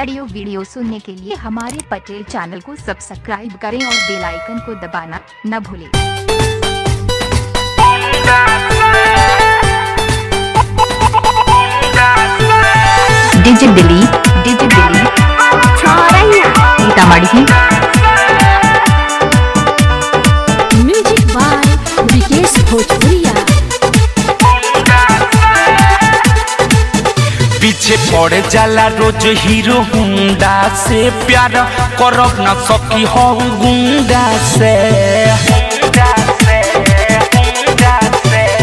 Audio video सुनने के लिए हमारे पटेल चैनल को सब्सक्राइब करें और बेल आइकन को दबाना न भूलें। DJ Dilip Sitamarhi. Music by Vikesh Bhojpuriya. पीछे पड़ जाला रोज हीरो हुंडा से, प्यार करब ना सकी हो गुंडा से।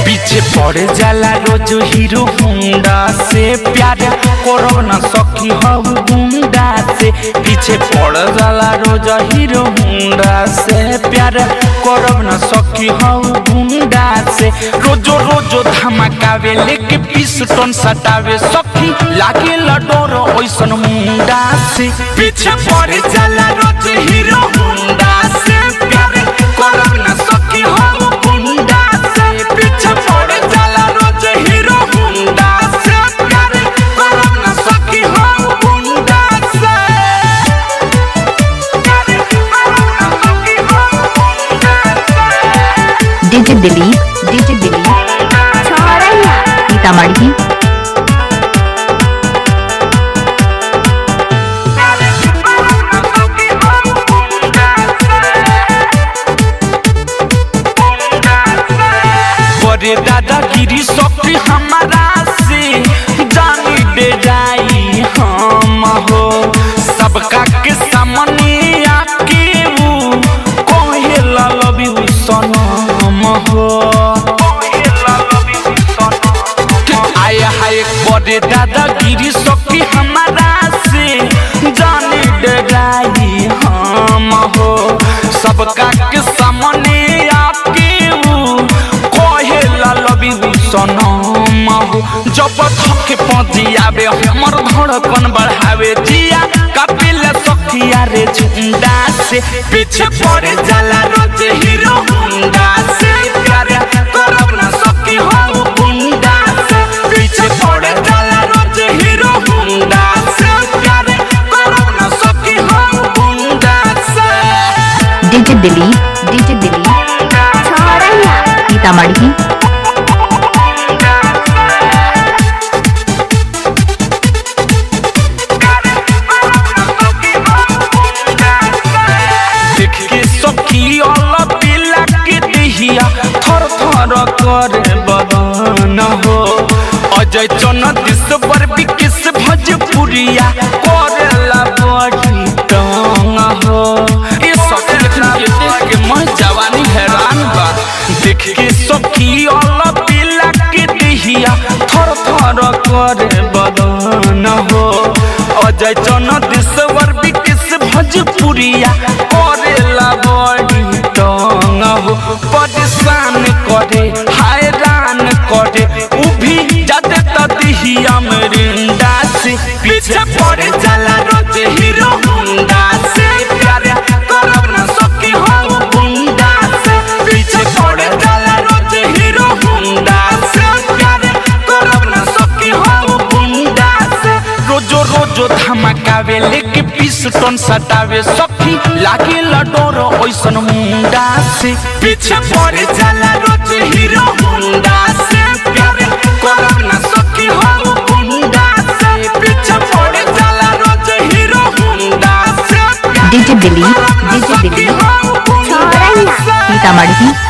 पीछे पड़ जाला रोज हीरो हुंडा से, प्यार करब ना सकी हो गुंडा से। पीछे पड़ जाला रोज हीरो हुंडा से, प्यार करब ना सकी हो गुंडा से। रोजो रोजो धमकावे लेके पिस्टन सटावे, सखी लागे लडोर ओइसन मुंडा से। पीछे पड़ जाला रोज हीरो हुंडा से, प्यार करब ना सकी हो गुंडा से। पीछे पड़ जाला रोज हीरो हुंडा से, प्यार करब ना सकी हो गुंडा से। डीजे दिलीप सीतामढ़ी। बड़े दादागिरी सखी हमारा से जानी दे जाई हम हो। सबका के सामने आके वो कहेला लव यू सनम हो। आय हाय बड़े दादागिरी सखी हमारा से जानी दे जाई हम हो। सबका के सामने आके वो कहेला लव यू सनम हो। जब थके पहुंचियावे हमर धड़कन बढ़ावे, जिया कापिला सखिया रे झुंडा से। पीछे पड़ जाला रोज हीरो हुंडा से, प्यार करब ना सकी हो गुंडा से। पीछे पड़ जाला रोज हीरो हुंडा से, प्यार करब ना सकी हो गुंडा से। डीजे दिलीप सीतामढ़ी। थर थर करे बदन हो। अजय चन दिसवर विकेश भोजपुरिया करेला बड़ी टंग हो। ये सखी के मैं जवानी हैरान बा, देख के सखी अल पीला के दिहिया थर थर करे बदन हो। अजय चन दिसवर विकेश भोजपुरिया करेला बड़ी टंग हो। परेशान करे हैरान करे उ भी जाते तदिहिया मरिंदा से। पीछे पड़ जाला रोज हीरो हुंडा से, प्यार करब ना सकी हो गुंडा से। पीछे पड़ जाला रोज हीरो हुंडा से, प्यार करब ना सकी हो गुंडा से। रोजो रोजो धमकावे लेके पिस्टन सटावे, सखी लागे लडोर ओइसन मुंडा से। पीछे पड़ जाला रोज हीरो हुंडा से, प्यार करब ना सकी हो गुंडा से। पीछे पड़ जाला रोज हीरो हुंडा से। डीजे दिलीप सीतामढ़ी।